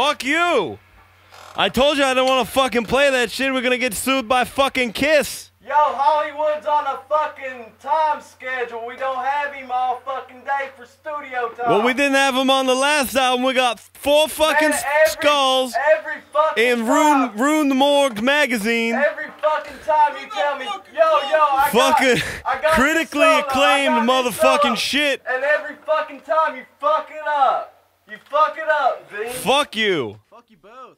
Fuck you. I told you I don't want to fucking play that shit. We're gonna get sued by fucking Kiss. Yo, Hollywood's on a fucking time schedule. We don't have him all fucking day for studio time. Well, we didn't have him on the last album. We got 4 fucking skulls every fucking in time. Ruin the Morgue magazine. Every fucking time you tell me, I got critically acclaimed motherfucking shit. And every fucking time you fuck it up. You fuck it up, Z. Fuck you. Fuck you both.